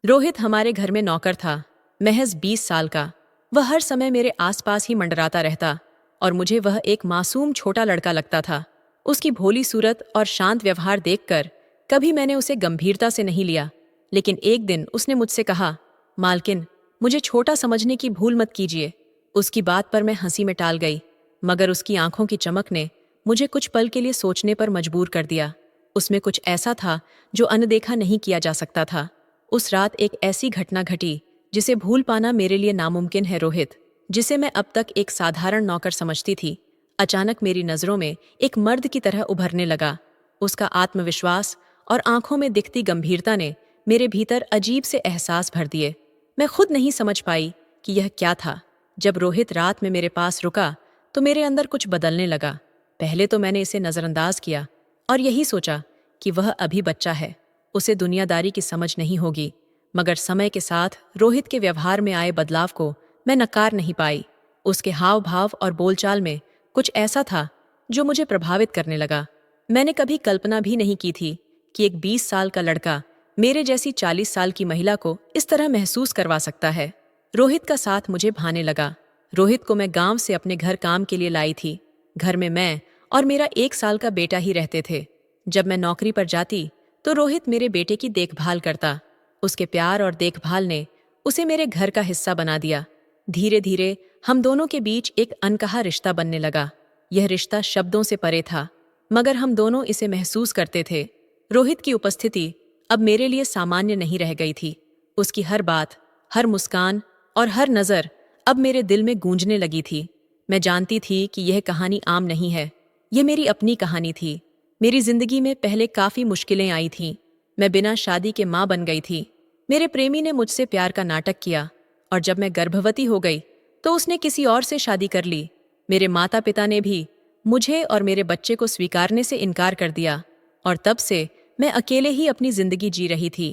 रोहित हमारे घर में नौकर था, महज 20 साल का। वह हर समय मेरे आसपास ही मंडराता रहता और मुझे वह एक मासूम छोटा लड़का लगता था। उसकी भोली सूरत और शांत व्यवहार देखकर कभी मैंने उसे गंभीरता से नहीं लिया, लेकिन एक दिन उसने मुझसे कहा, मालकिन, मुझे छोटा समझने की भूल मत कीजिए। उसकी बात पर मैं हंसी में टाल गई, मगर उसकी आंखों की चमक ने मुझे कुछ पल के लिए सोचने पर मजबूर कर दिया। उसमें कुछ ऐसा था जो अनदेखा नहीं किया जा सकता था। उस रात एक ऐसी घटना घटी जिसे भूल पाना मेरे लिए नामुमकिन है। रोहित, जिसे मैं अब तक एक साधारण नौकर समझती थी, अचानक मेरी नजरों में एक मर्द की तरह उभरने लगा। उसका आत्मविश्वास और आंखों में दिखती गंभीरता ने मेरे भीतर अजीब से एहसास भर दिए। मैं खुद नहीं समझ पाई कि यह क्या था। जब रोहित रात में मेरे पास रुका तो मेरे अंदर कुछ बदलने लगा। पहले तो मैंने इसे नजरअंदाज किया और यही सोचा कि वह अभी बच्चा है, उसे दुनियादारी की समझ नहीं होगी। मगर समय के साथ रोहित के व्यवहार में आए बदलाव को मैं नकार नहीं पाई। उसके हाव भाव और बोलचाल में कुछ ऐसा था जो मुझे प्रभावित करने लगा। मैंने कभी कल्पना भी नहीं की थी कि एक 20 साल का लड़का मेरे जैसी 40 साल की महिला को इस तरह महसूस करवा सकता है। रोहित का साथ मुझे भाने लगा। रोहित को मैं गांव से अपने घर काम के लिए लाई थी। घर में मैं और मेरा 1 साल का बेटा ही रहते थे। जब मैं नौकरी पर जाती तो रोहित मेरे बेटे की देखभाल करता। उसके प्यार और देखभाल ने उसे मेरे घर का हिस्सा बना दिया। धीरे धीरे हम दोनों के बीच एक अनकहा रिश्ता बनने लगा। यह रिश्ता शब्दों से परे था, मगर हम दोनों इसे महसूस करते थे। रोहित की उपस्थिति अब मेरे लिए सामान्य नहीं रह गई थी। उसकी हर बात, हर मुस्कान और हर नज़र अब मेरे दिल में गूंजने लगी थी। मैं जानती थी कि यह कहानी आम नहीं है, यह मेरी अपनी कहानी थी। मेरी जिंदगी में पहले काफ़ी मुश्किलें आई थीं। मैं बिना शादी के माँ बन गई थी। मेरे प्रेमी ने मुझसे प्यार का नाटक किया और जब मैं गर्भवती हो गई तो उसने किसी और से शादी कर ली। मेरे माता पिता ने भी मुझे और मेरे बच्चे को स्वीकारने से इनकार कर दिया और तब से मैं अकेले ही अपनी जिंदगी जी रही थी।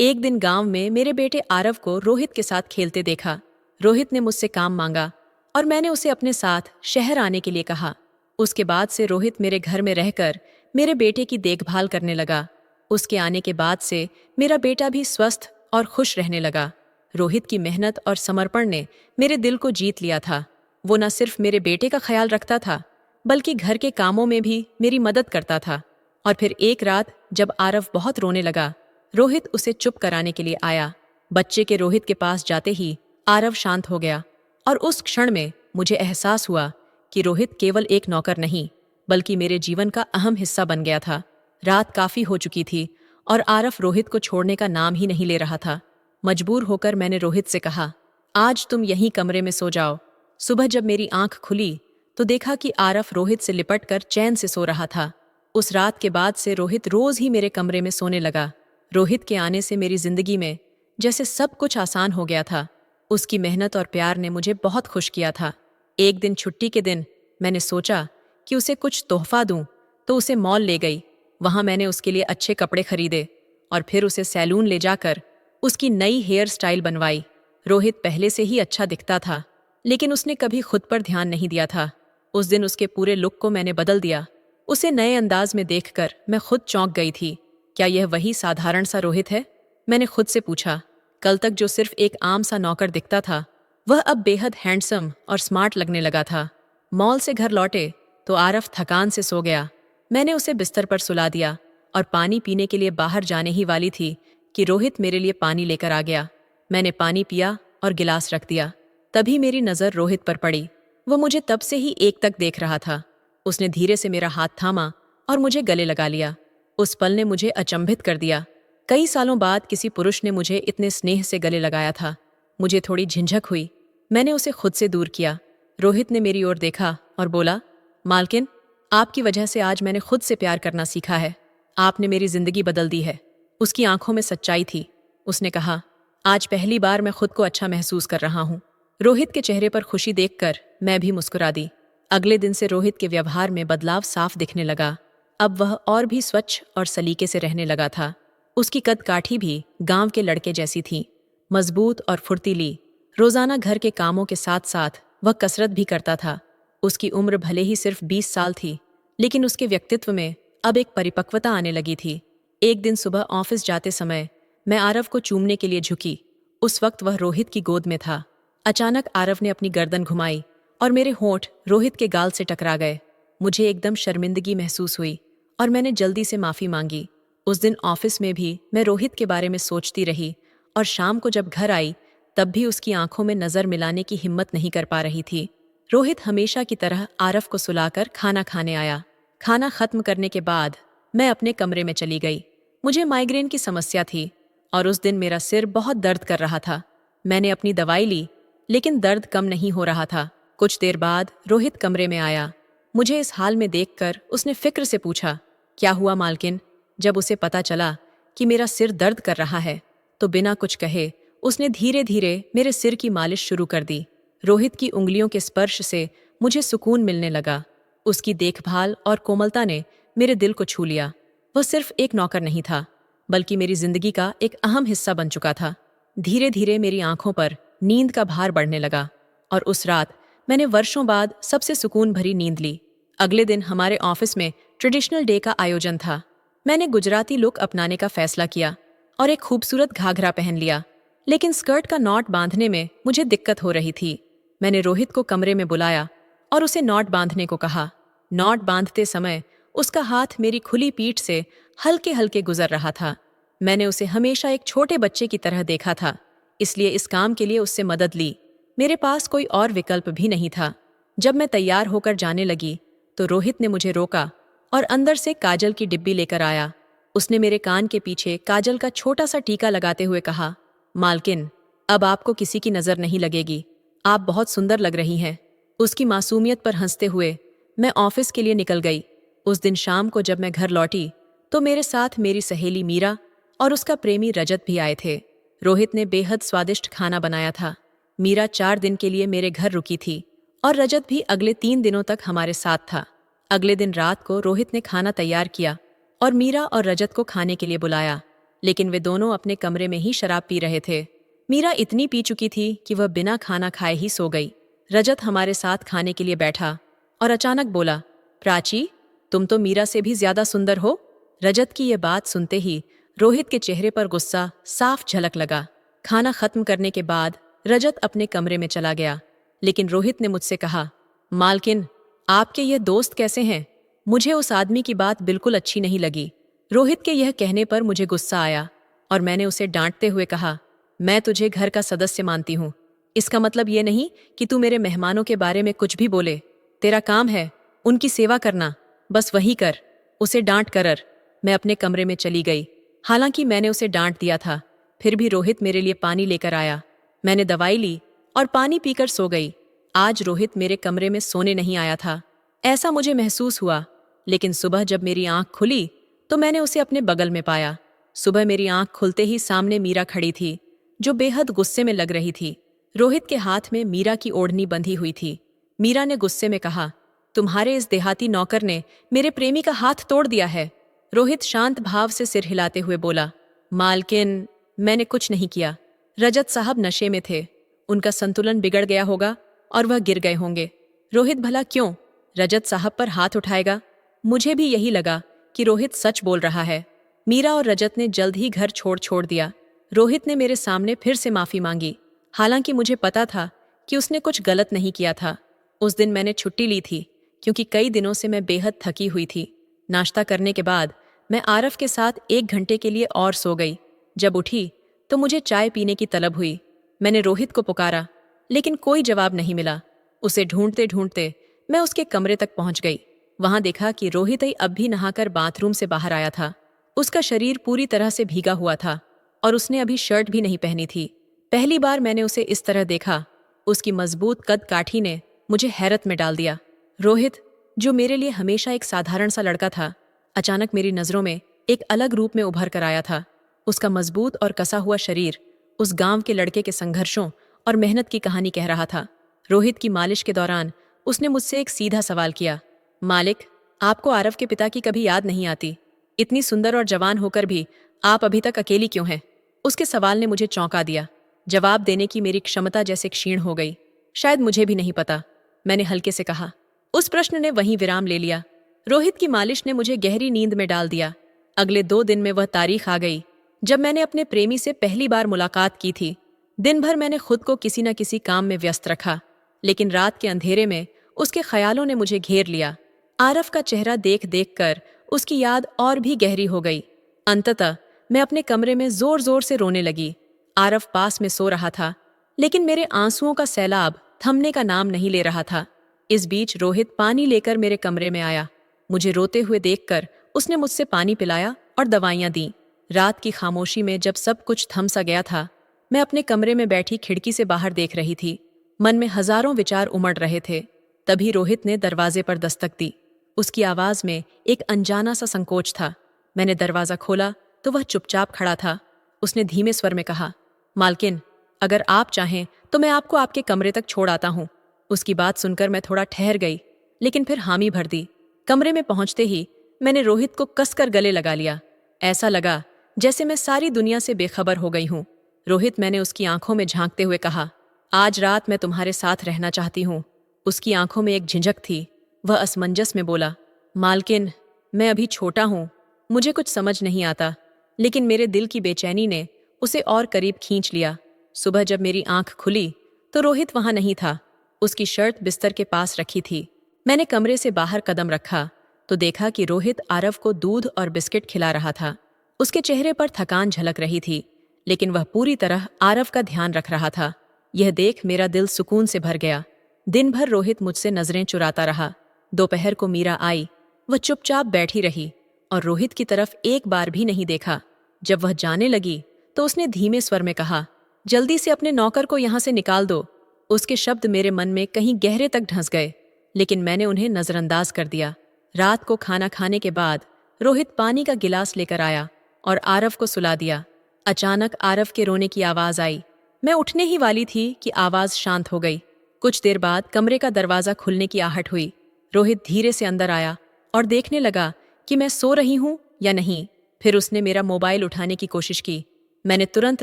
एक दिन गांव में मेरे बेटे आरव को रोहित के साथ खेलते देखा। रोहित ने मुझसे काम मांगा और मैंने उसे अपने साथ शहर आने के लिए कहा। उसके बाद से रोहित मेरे घर में रहकर मेरे बेटे की देखभाल करने लगा। उसके आने के बाद से मेरा बेटा भी स्वस्थ और खुश रहने लगा। रोहित की मेहनत और समर्पण ने मेरे दिल को जीत लिया था। वो न सिर्फ मेरे बेटे का ख्याल रखता था, बल्कि घर के कामों में भी मेरी मदद करता था। और फिर एक रात जब आरव बहुत रोने लगा, रोहित उसे चुप कराने के लिए आया। बच्चे के रोहित के पास जाते ही आरव शांत हो गया और उस क्षण में मुझे एहसास हुआ कि रोहित केवल एक नौकर नहीं, बल्कि मेरे जीवन का अहम हिस्सा बन गया था। रात काफी हो चुकी थी और आरव रोहित को छोड़ने का नाम ही नहीं ले रहा था। मजबूर होकर मैंने रोहित से कहा, आज तुम यहीं कमरे में सो जाओ। सुबह जब मेरी आंख खुली तो देखा कि आरव रोहित से लिपटकर चैन से सो रहा था। उस रात के बाद से रोहित रोज ही मेरे कमरे में सोने लगा। रोहित के आने से मेरी जिंदगी में जैसे सब कुछ आसान हो गया था। उसकी मेहनत और प्यार ने मुझे बहुत खुश किया था। एक दिन छुट्टी के दिन मैंने सोचा कि उसे कुछ तोहफा दूं, तो उसे मॉल ले गई। वहां मैंने उसके लिए अच्छे कपड़े खरीदे और फिर उसे सैलून ले जाकर उसकी नई हेयर स्टाइल बनवाई। रोहित पहले से ही अच्छा दिखता था, लेकिन उसने कभी खुद पर ध्यान नहीं दिया था। उस दिन उसके पूरे लुक को मैंने बदल दिया। उसे नए अंदाज में देखकर मैं खुद चौंक गई थी। क्या यह वही साधारण सा रोहित है? मैंने खुद से पूछा। कल तक जो सिर्फ एक आम सा नौकर दिखता था, वह अब बेहद हैंडसम और स्मार्ट लगने लगा था। मॉल से घर लौटे तो आरव थकान से सो गया। मैंने उसे बिस्तर पर सुला दिया और पानी पीने के लिए बाहर जाने ही वाली थी कि रोहित मेरे लिए पानी लेकर आ गया। मैंने पानी पिया और गिलास रख दिया। तभी मेरी नज़र रोहित पर पड़ी। वो मुझे तब से ही एक तक देख रहा था। उसने धीरे से मेरा हाथ थामा और मुझे गले लगा लिया। उस पल ने मुझे अचंभित कर दिया। कई सालों बाद किसी पुरुष ने मुझे इतने स्नेह से गले लगाया था। मुझे थोड़ी झिझक हुई। मैंने उसे खुद से दूर किया। रोहित ने मेरी ओर देखा और बोला, मालकिन, आपकी वजह से आज मैंने खुद से प्यार करना सीखा है। आपने मेरी जिंदगी बदल दी है। उसकी आंखों में सच्चाई थी। उसने कहा, आज पहली बार मैं खुद को अच्छा महसूस कर रहा हूँ। रोहित के चेहरे पर खुशी देखकर मैं भी मुस्कुरा दी। अगले दिन से रोहित के व्यवहार में बदलाव साफ दिखने लगा। अब वह और भी स्वच्छ और सलीके से रहने लगा था। उसकी कद-काठी भी गांव के लड़के जैसी थी, मजबूत और फुर्तीली। रोजाना घर के कामों के साथ साथ वह कसरत भी करता था। उसकी उम्र भले ही सिर्फ 20 साल थी, लेकिन उसके व्यक्तित्व में अब एक परिपक्वता आने लगी थी। एक दिन सुबह ऑफिस जाते समय मैं आरव को चूमने के लिए झुकी। उस वक्त वह रोहित की गोद में था। अचानक आरव ने अपनी गर्दन घुमाई और मेरे होंठ रोहित के गाल से टकरा गए। मुझे एकदम शर्मिंदगी महसूस हुई और मैंने जल्दी से माफ़ी मांगी। उस दिन ऑफिस में भी मैं रोहित के बारे में सोचती रही और शाम को जब घर आई तब भी उसकी आंखों में नज़र मिलाने की हिम्मत नहीं कर पा रही थी। रोहित हमेशा की तरह आरव को सुलाकर खाना खाने आया। खाना खत्म करने के बाद मैं अपने कमरे में चली गई। मुझे माइग्रेन की समस्या थी और उस दिन मेरा सिर बहुत दर्द कर रहा था। मैंने अपनी दवाई ली लेकिन दर्द कम नहीं हो रहा था। कुछ देर बाद रोहित कमरे में आया। मुझे इस हाल में देखकर उसने फिक्र से पूछा, क्या हुआ मालकिन? जब उसे पता चला कि मेरा सिर दर्द कर रहा है तो बिना कुछ कहे उसने धीरे धीरे मेरे सिर की मालिश शुरू कर दी। रोहित की उंगलियों के स्पर्श से मुझे सुकून मिलने लगा। उसकी देखभाल और कोमलता ने मेरे दिल को छू लिया। वह सिर्फ एक नौकर नहीं था बल्कि मेरी जिंदगी का एक अहम हिस्सा बन चुका था। धीरे धीरे मेरी आंखों पर नींद का भार बढ़ने लगा और उस रात मैंने वर्षों बाद सबसे सुकून भरी नींद ली। अगले दिन हमारे ऑफिस में ट्रेडिशनल डे का आयोजन था। मैंने गुजराती लुक अपनाने का फैसला किया और एक खूबसूरत घाघरा पहन लिया, लेकिन स्कर्ट का नॉट बांधने में मुझे दिक्कत हो रही थी। मैंने रोहित को कमरे में बुलाया और उसे नॉट बांधने को कहा। नॉट बांधते समय उसका हाथ मेरी खुली पीठ से हल्के हल्के गुजर रहा था। मैंने उसे हमेशा एक छोटे बच्चे की तरह देखा था, इसलिए इस काम के लिए उससे मदद ली। मेरे पास कोई और विकल्प भी नहीं था। जब मैं तैयार होकर जाने लगी तो रोहित ने मुझे रोका और अंदर से काजल की डिब्बी लेकर आया। उसने मेरे कान के पीछे काजल का छोटा सा टीका लगाते हुए कहा, मालकिन, अब आपको किसी की नजर नहीं लगेगी। आप बहुत सुंदर लग रही हैं। उसकी मासूमियत पर हंसते हुए मैं ऑफिस के लिए निकल गई। उस दिन शाम को जब मैं घर लौटी तो मेरे साथ मेरी सहेली मीरा और उसका प्रेमी रजत भी आए थे। रोहित ने बेहद स्वादिष्ट खाना बनाया था। मीरा 4 दिन के लिए मेरे घर रुकी थी और रजत भी अगले 3 दिनों तक हमारे साथ था। अगले दिन रात को रोहित ने खाना तैयार किया और मीरा और रजत को खाने के लिए बुलाया, लेकिन वे दोनों अपने कमरे में ही शराब पी रहे थे। मीरा इतनी पी चुकी थी कि वह बिना खाना खाए ही सो गई। रजत हमारे साथ खाने के लिए बैठा और अचानक बोला, प्राची, तुम तो मीरा से भी ज्यादा सुंदर हो। रजत की यह बात सुनते ही रोहित के चेहरे पर गुस्सा साफ झलक लगा। खाना खत्म करने के बाद रजत अपने कमरे में चला गया, लेकिन रोहित ने मुझसे कहा, मालकिन, आपके यह दोस्त कैसे हैं? मुझे उस आदमी की बात बिल्कुल अच्छी नहीं लगी। रोहित के यह कहने पर मुझे गुस्सा आया और मैंने उसे डांटते हुए कहा, मैं तुझे घर का सदस्य मानती हूँ। इसका मतलब ये नहीं कि तू मेरे मेहमानों के बारे में कुछ भी बोले। तेरा काम है उनकी सेवा करना, बस वही कर। उसे डांट कर। मैं अपने कमरे में चली गई। हालांकि मैंने उसे डांट दिया था, फिर भी रोहित मेरे लिए पानी लेकर आया। मैंने दवाई ली और पानी पीकर सो गई। आज रोहित मेरे कमरे में सोने नहीं आया था, ऐसा मुझे महसूस हुआ। लेकिन सुबह जब मेरी आंख खुली तो मैंने उसे अपने बगल में पाया। सुबह मेरी आंख खुलते ही सामने मीरा खड़ी थी, जो बेहद गुस्से में लग रही थी। रोहित के हाथ में मीरा की ओढ़नी बंधी हुई थी। मीरा ने गुस्से में कहा, तुम्हारे इस देहाती नौकर ने मेरे प्रेमी का हाथ तोड़ दिया है। रोहित शांत भाव से सिर हिलाते हुए बोला, मालकिन, मैंने कुछ नहीं किया। रजत साहब नशे में थे, उनका संतुलन बिगड़ गया होगा और वह गिर गए होंगे। रोहित भला क्यों रजत साहब पर हाथ उठाएगा? मुझे भी यही लगा कि रोहित सच बोल रहा है। मीरा और रजत ने जल्द ही घर छोड़ दिया। रोहित ने मेरे सामने फिर से माफी मांगी, हालांकि मुझे पता था कि उसने कुछ गलत नहीं किया था। उस दिन मैंने छुट्टी ली थी क्योंकि कई दिनों से मैं बेहद थकी हुई थी। नाश्ता करने के बाद मैं आरव के साथ 1 घंटे के लिए और सो गई। जब उठी तो मुझे चाय पीने की तलब हुई। मैंने रोहित को पुकारा, लेकिन कोई जवाब नहीं मिला। उसे ढूंढते ढूंढते मैं उसके कमरे तक पहुंच गई। वहां देखा कि रोहित ही अब भी नहाकर बाथरूम से बाहर आया था। उसका शरीर पूरी तरह से भीगा हुआ था और उसने अभी शर्ट भी नहीं पहनी थी। पहली बार मैंने उसे इस तरह देखा। उसकी मजबूत कद काठी ने मुझे हैरत में डाल दिया। रोहित, जो मेरे लिए हमेशा एक साधारण सा लड़का था, अचानक मेरी नजरों में एक अलग रूप में उभर कर आया था। उसका मजबूत और कसा हुआ शरीर उस गांव के लड़के के संघर्षों और मेहनत की कहानी कह रहा था। रोहित की मालिश के दौरान उसने मुझसे एक सीधा सवाल किया, मालिक, आपको आरव के पिता की कभी याद नहीं आती? इतनी सुंदर और जवान होकर भी आप अभी तक अकेली क्यों हैं? उसके सवाल ने मुझे चौंका दिया। जवाब देने की मेरी क्षमता जैसे क्षीण हो गई। शायद मुझे भी नहीं पता, मैंने हल्के से कहा। उस प्रश्न ने वहीं विराम ले लिया। रोहित की मालिश ने मुझे गहरी नींद में डाल दिया। अगले 2 दिन में वह तारीख आ गई जब मैंने अपने प्रेमी से पहली बार मुलाकात की थी। दिन भर मैंने खुद को किसी न किसी काम में व्यस्त रखा, लेकिन रात के अंधेरे में उसके ख्यालों ने मुझे घेर लिया। आरफ का चेहरा देख देख कर उसकी याद और भी गहरी हो गई। अंततः मैं अपने कमरे में जोर जोर से रोने लगी। आरफ पास में सो रहा था, लेकिन मेरे आंसुओं का सैलाब थमने का नाम नहीं ले रहा था। इस बीच रोहित पानी लेकर मेरे कमरे में आया। मुझे रोते हुए देखकर उसने मुझसे पानी पिलाया और दवाइयां दी। रात की खामोशी में जब सब कुछ थम सा गया था, मैं अपने कमरे में बैठी खिड़की से बाहर देख रही थी। मन में हजारों विचार उमड़ रहे थे। तभी रोहित ने दरवाजे पर दस्तक दी। उसकी आवाज में एक अनजाना सा संकोच था। मैंने दरवाजा खोला तो वह चुपचाप खड़ा था। उसने धीमे स्वर में कहा, मालकिन, अगर आप चाहें तो मैं आपको आपके कमरे तक छोड़ आता हूँ। उसकी बात सुनकर मैं थोड़ा ठहर गई, लेकिन फिर हामी भर दी। कमरे में पहुंचते ही मैंने रोहित को कसकर गले लगा लिया। ऐसा लगा जैसे मैं सारी दुनिया से बेखबर हो गई हूँ। रोहित, मैंने उसकी आंखों में झांकते हुए कहा, आज रात मैं तुम्हारे साथ रहना चाहती हूँ। उसकी आंखों में एक झिझक थी। वह असमंजस में बोला, मालकिन, मैं अभी छोटा हूँ, मुझे कुछ समझ नहीं आता। लेकिन मेरे दिल की बेचैनी ने उसे और करीब खींच लिया। सुबह जब मेरी आंख खुली तो रोहित वहां नहीं था। उसकी शर्ट बिस्तर के पास रखी थी। मैंने कमरे से बाहर कदम रखा तो देखा कि रोहित आरव को दूध और बिस्किट खिला रहा था। उसके चेहरे पर थकान झलक रही थी, लेकिन वह पूरी तरह आरव का ध्यान रख रहा था। यह देख मेरा दिल सुकून से भर गया। दिन भर रोहित मुझसे नजरें चुराता रहा। दोपहर को मीरा आई। वह चुपचाप बैठी रही और रोहित की तरफ एक बार भी नहीं देखा। जब वह जाने लगी तो उसने धीमे स्वर में कहा, जल्दी से अपने नौकर को यहां से निकाल दो। उसके शब्द मेरे मन में कहीं गहरे तक ढंस गए, लेकिन मैंने उन्हें नजरअंदाज कर दिया। रात को खाना खाने के बाद रोहित पानी का गिलास लेकर आया और आरव को सुला दिया। अचानक आरव के रोने की आवाज आई। मैं उठने ही वाली थी कि आवाज शांत हो गई। कुछ देर बाद कमरे का दरवाजा खुलने की आहट हुई। रोहित धीरे से अंदर आया और देखने लगा कि मैं सो रही हूं या नहीं। फिर उसने मेरा मोबाइल उठाने की कोशिश की। मैंने तुरंत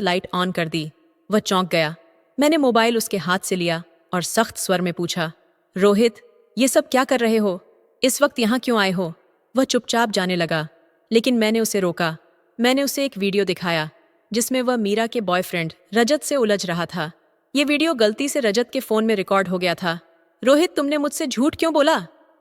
लाइट ऑन कर दी। वह चौंक गया। मैंने मोबाइल उसके हाथ से लिया और सख्त स्वर में पूछा, रोहित, ये सब क्या कर रहे हो? इस वक्त यहाँ क्यों आए हो? वह चुपचाप जाने लगा, लेकिन मैंने उसे रोका। मैंने उसे एक वीडियो दिखाया जिसमें वह मीरा के बॉयफ्रेंड रजत से उलझ रहा था। ये वीडियो गलती से रजत के फोन में रिकॉर्ड हो गया था। रोहित, तुमने मुझसे झूठ क्यों बोला?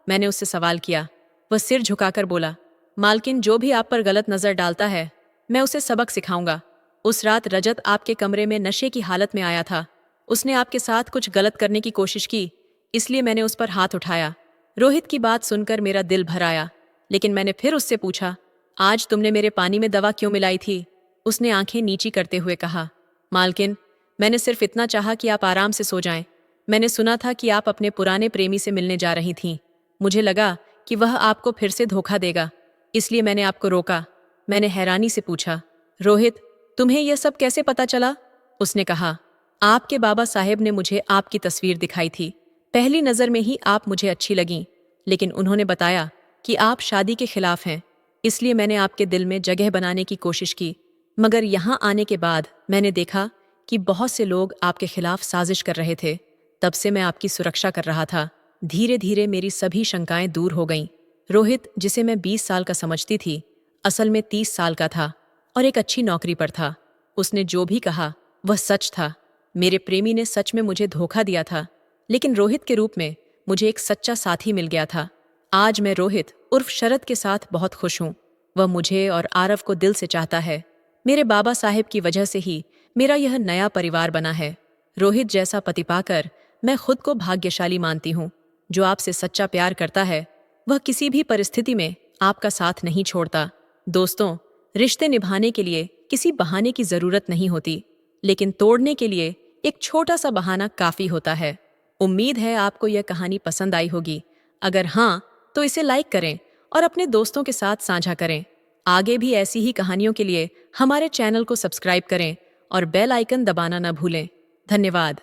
मैंने उससे सवाल किया। वह सिर झुकाकर बोला, मालकिन, जो भी आप पर गलत नजर डालता है मैं उसे सबक सिखाऊंगा। उस रात रजत आपके कमरे में नशे की हालत में आया था। उसने आपके साथ कुछ गलत करने की कोशिश की, इसलिए मैंने उस पर हाथ उठाया। रोहित की बात सुनकर मेरा दिल भर आया, लेकिन मैंने फिर उससे पूछा, आज तुमने मेरे पानी में दवा क्यों मिलाई थी? उसने आंखें नीची करते हुए कहा, मालकिन, मैंने सिर्फ इतना चाहा कि आप आराम से सो जाएं। मैंने सुना था कि आप अपने पुराने प्रेमी से मिलने जा रही थीं। मुझे लगा कि वह आपको फिर से धोखा देगा, इसलिए मैंने आपको रोका। मैंने हैरानी से पूछा, रोहित, तुम्हें यह सब कैसे पता चला? उसने कहा, आपके बाबा साहेब ने मुझे आपकी तस्वीर दिखाई थी। पहली नज़र में ही आप मुझे अच्छी लगीं, लेकिन उन्होंने बताया कि आप शादी के खिलाफ हैं। इसलिए मैंने आपके दिल में जगह बनाने की कोशिश की, मगर यहाँ आने के बाद मैंने देखा कि बहुत से लोग आपके खिलाफ साजिश कर रहे थे। तब से मैं आपकी सुरक्षा कर रहा था। धीरे धीरे मेरी सभी शंकाएं दूर हो गईं। रोहित, जिसे मैं 20 साल का समझती थी, असल में 30 साल का था और एक अच्छी नौकरी पर था। उसने जो भी कहा वह सच था। मेरे प्रेमी ने सच में मुझे धोखा दिया था, लेकिन रोहित के रूप में मुझे एक सच्चा साथी मिल गया था। आज मैं रोहित उर्फ शरद के साथ बहुत खुश हूँ। वह मुझे और आरव को दिल से चाहता है। मेरे बाबा साहेब की वजह से ही मेरा यह नया परिवार बना है। रोहित जैसा पति पाकर मैं खुद को भाग्यशाली मानती हूँ। जो आपसे सच्चा प्यार करता है वह किसी भी परिस्थिति में आपका साथ नहीं छोड़ता। दोस्तों, रिश्ते निभाने के लिए किसी बहाने की जरूरत नहीं होती, लेकिन तोड़ने के लिए एक छोटा सा बहाना काफी होता है। उम्मीद है आपको यह कहानी पसंद आई होगी। अगर हाँ, तो इसे लाइक करें और अपने दोस्तों के साथ साझा करें। आगे भी ऐसी ही कहानियों के लिए हमारे चैनल को सब्सक्राइब करें और बेल आइकन दबाना न भूलें। धन्यवाद।